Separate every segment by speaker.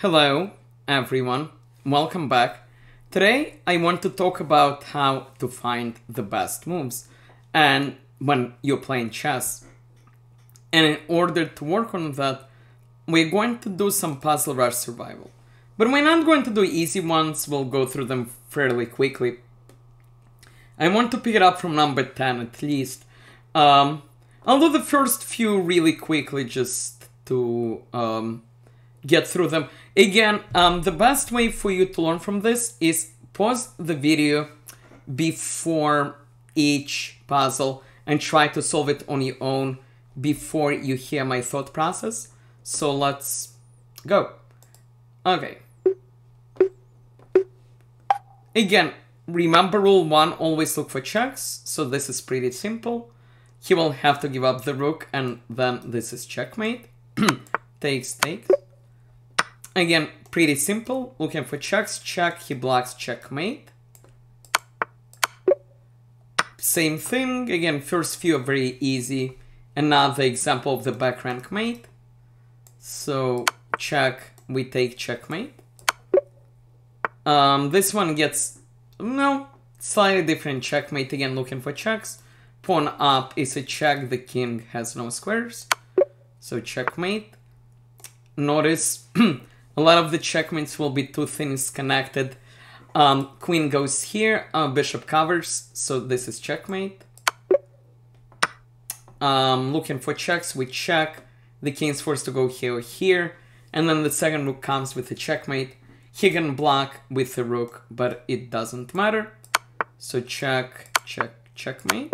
Speaker 1: Hello, everyone. Welcome back. Today, I want to talk about how to find the best moves and when you're playing chess. And in order to work on that, we're going to do some puzzle rush survival. But we're not going to do easy ones, we'll go through them fairly quickly. I want to pick it up from number 10 at least. I'll do the first few really quickly just to get through them. Again, the best way for you to learn from this is pause the video before each puzzle and try to solve it on your own before you hear my thought process. So let's go. Okay. Again, remember rule 1, always look for checks. So this is pretty simple. He will have to give up the rook and then this is checkmate. Takes. Again, pretty simple. Looking for checks. Check. He blocks checkmate. Same thing. Again, first few are very easy. Another example of the back rank mate. So, check. We take checkmate. This one gets, slightly different checkmate. Again, looking for checks. Pawn up is a check. The king has no squares. So, checkmate. Notice a lot of the checkmates will be two things connected. Queen goes here, bishop covers, so this is checkmate. Looking for checks, we check. The king's forced to go here or here, and then the second rook comes with a checkmate. He can block with the rook, but it doesn't matter. So checkmate.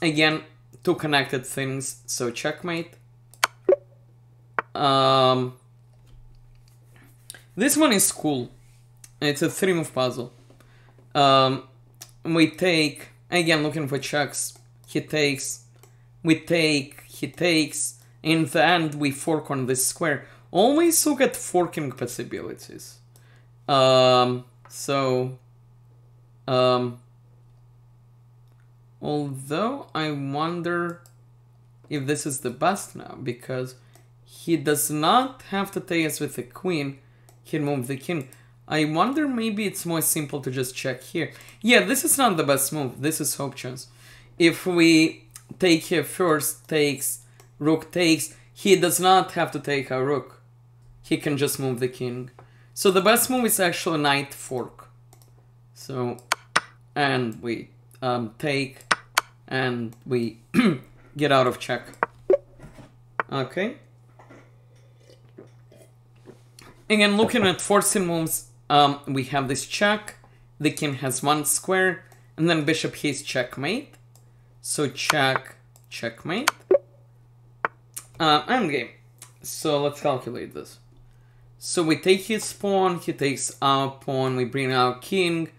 Speaker 1: Again, two connected things, so checkmate. This one is cool. It's a 3-move puzzle. We take, again, looking for checks. He takes, we take, he takes. In the end, we fork on this square. Always look at forking possibilities. Although I wonder if this is the best now, because he does not have to take us with the queen. He'll move the king. I wonder maybe it's more simple to just check here. Yeah, this is not the best move. This is hope chance. If we take here first, takes, rook takes, he does not have to take our rook. He can just move the king. So the best move is actually knight fork. So, and we take, and we get out of check. Okay. Again, looking at forcing moves, we have this check, the king has one square, and then bishop hits checkmate. So checkmate. Endgame. So let's calculate this. So we take his pawn, he takes our pawn, we bring our king,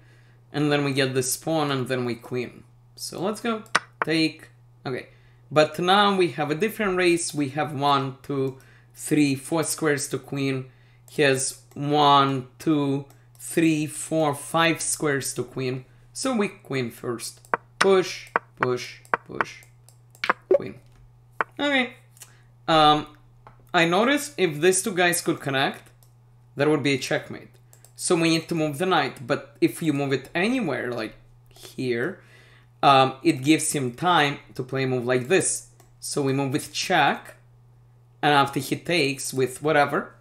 Speaker 1: and then we get this pawn, and then we queen. So let's go. Take. Okay. But now we have a different race. We have 1, 2, 3, 4 squares to queen. He has 1, 2, 3, 4, 5 squares to queen. So we queen first. Push, push, push, queen. Okay. I noticed if these two guys could connect, there would be a checkmate. So we need to move the knight. But if you move it anywhere, like here, it gives him time to play a move like this. So we move with check, and after he takes with whatever,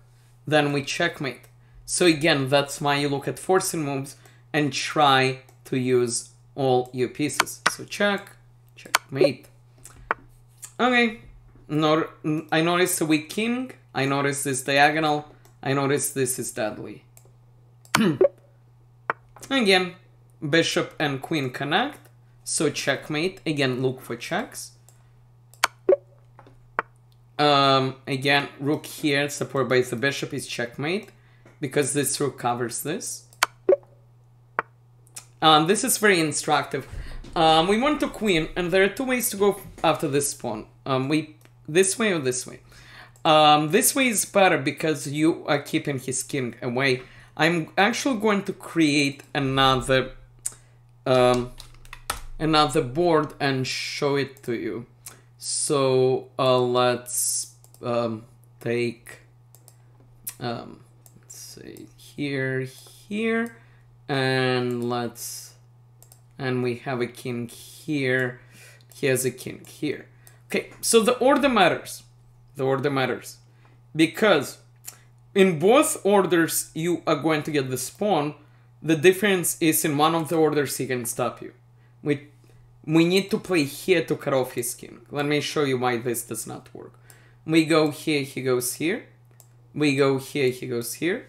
Speaker 1: then we checkmate. So again, that's why you look at forcing moves and try to use all your pieces. So checkmate. Okay, I noticed a weak king. I noticed this diagonal. I noticed this is deadly. Again, bishop and queen connect. So checkmate. Again, look for checks. Again, rook here, supported by the bishop, is checkmate, because this rook covers this. This is very instructive. We want to queen, and there are two ways to go after this pawn. This way or this way. This way is better because you are keeping his king away. I'm actually going to create another board and show it to you. So let's take let's say here, and we have a king here. He has a king here. Okay, so the order matters. The order matters because in both orders you are going to get the spawn. The difference is in one of the orders he can stop you. We need to play here to cut off his king. Let me show you why this does not work. We go here, he goes here. We go here, he goes here.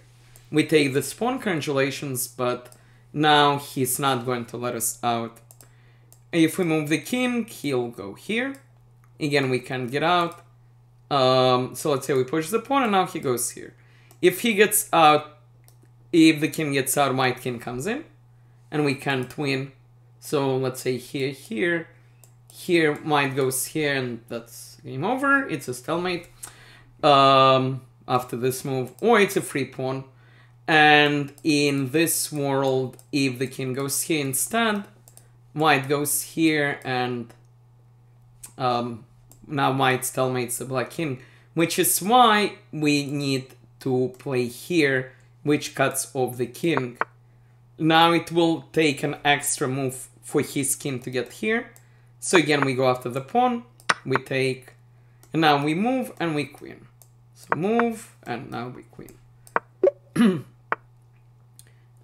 Speaker 1: We take the spawn, congratulations, but now he's not going to let us out. If we move the king, he'll go here. Again, we can't get out. So let's say we push the pawn and now he goes here. If he gets out, if the king gets out, white king comes in. And we can't win. So let's say here, white goes here, and that's game over. It's a stalemate after this move. Or it's a free pawn. And in this world, if the king goes here instead, white goes here, and now white stalemates the black king, which is why we need to play here, which cuts off the king. Now it will take an extra move for his king to get here. So again, we go after the pawn, we take, and now we move and we queen. So move, and now we queen.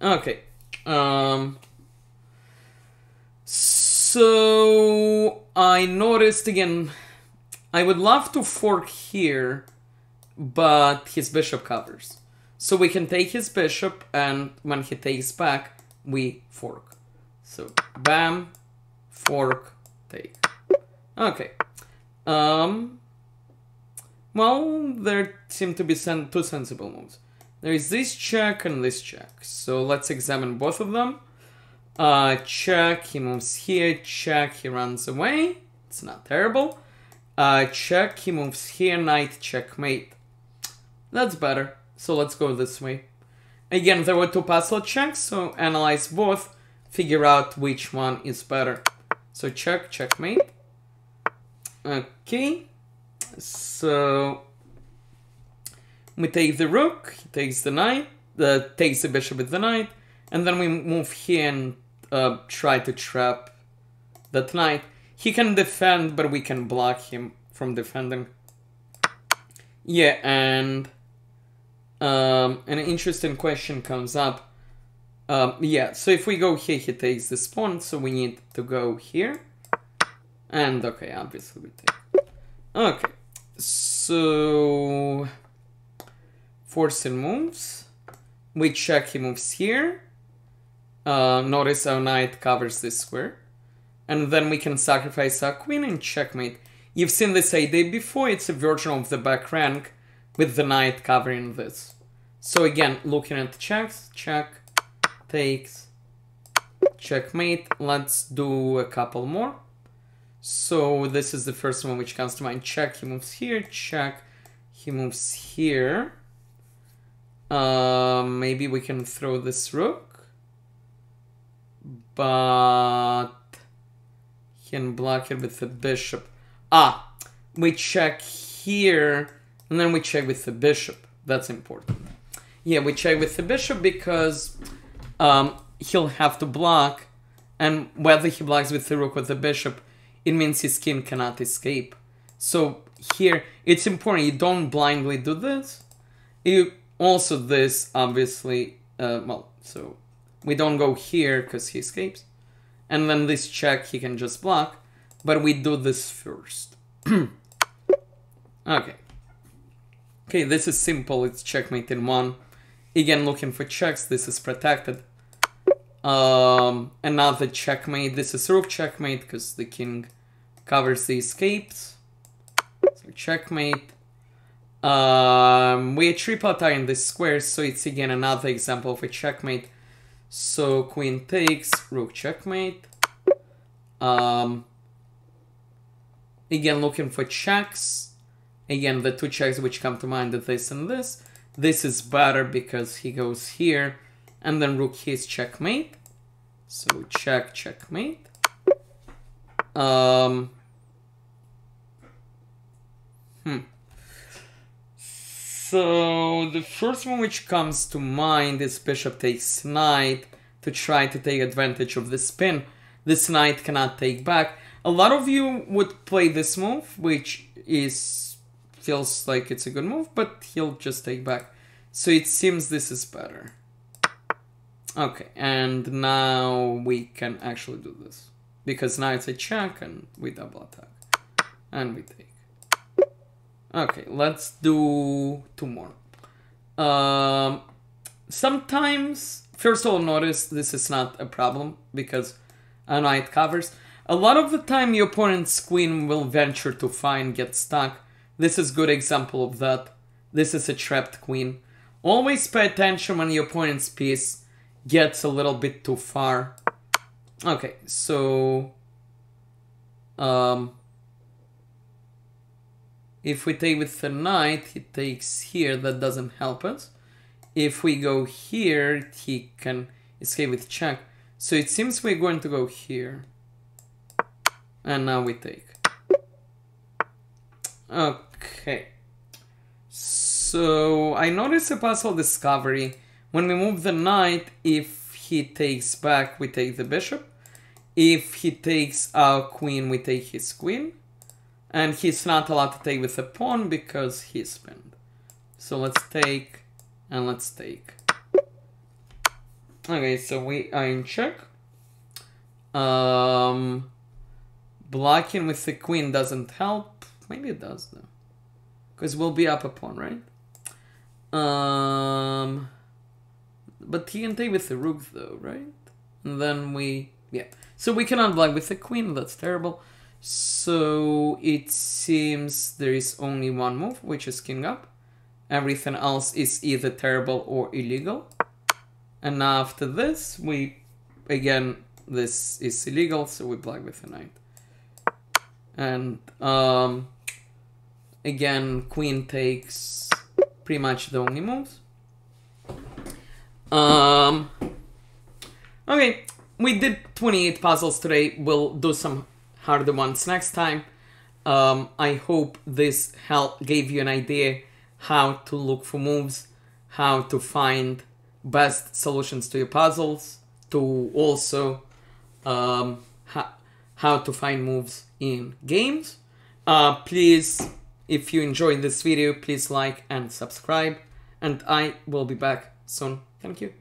Speaker 1: Okay. So I noticed again, I would love to fork here, but his bishop covers. So we can take his bishop, and when he takes back, we fork. So bam, fork, take. Okay. Well, there seem to be two sensible moves. There is this check and this check. So let's examine both of them. Check, he moves here. Check, he runs away. It's not terrible. Check, he moves here. Knight, checkmate. That's better. So let's go this way. Again, there were two possible checks, so analyze both. Figure out which one is better. So check, checkmate. Okay. So we take the rook, he takes the knight, takes the bishop with the knight, and then we move here and try to trap that knight. He can defend, but we can block him from defending. Yeah, and an interesting question comes up. Yeah, so if we go here, he takes this pawn, so we need to go here. And okay, obviously we take. Okay, so forcing moves. We check, he moves here. Notice our knight covers this square. And then we can sacrifice our queen and checkmate. You've seen this idea before, it's a version of the back rank with the knight covering this. So again, looking at checks, check, takes, checkmate. Let's do a couple more. So this is the first one which comes to mind. Check, he moves here, check, he moves here. Maybe we can throw this rook. But he can block it with the bishop. We check here, and then we check with the bishop. That's important. Yeah, we check with the bishop because he'll have to block, and whether he blocks with the rook or the bishop, it means his king cannot escape. So here, it's important, you don't blindly do this. Also this, obviously, well, so we don't go here because he escapes. And then this check, he can just block. But we do this first. Okay. Okay, this is simple. It's checkmate in one. Again, looking for checks. This is protected. Another checkmate. This is rook checkmate because the king covers the escapes. So checkmate. We are triple attacking this square, so it's again another example of a checkmate. So queen takes, rook checkmate. Again, looking for checks. Again, the two checks which come to mind are this and this. This is better because he goes here, and then rook here is checkmate. So check, checkmate. So the first one which comes to mind is bishop takes knight to try to take advantage of the spin. This knight cannot take back. A lot of you would play this move, which feels like it's a good move, but he'll just take back. So it seems this is better. Okay, and now we can actually do this. Because now it's a check and we double attack. And we take. Okay, let's do 2 more. Sometimes, first of all, notice this is not a problem because knight covers. A lot of the time your opponent's queen will venture to find, get stuck. This is a good example of that. This is a trapped queen. Always pay attention when your opponent's piece gets a little bit too far. Okay, so if we take with the knight, he takes here, that doesn't help us. If we go here, he can escape with check. So it seems we're going to go here. And now we take. Okay. So I noticed a puzzle discovery. When we move the knight, if he takes back, we take the bishop. If he takes our queen, we take his queen. And he's not allowed to take with a pawn because he's pinned. So let's take and let's take. Okay, so we are in check. Blocking with the queen doesn't help. Maybe it does though. Because we'll be up a pawn, right? But he can take with the rook though, right? And then yeah. So we cannot block with the queen, that's terrible. So it seems there is only one move, which is king up. Everything else is either terrible or illegal. And now after this, again, this is illegal, so we block with the knight. And again, queen takes pretty much the only moves. Okay, we did 28 puzzles today. We'll do some harder ones next time. I hope this gave you an idea how to look for moves, how to find best solutions to your puzzles, to also how to find moves in games. Please, if you enjoyed this video, please like and subscribe, and I will be back soon. Thank you.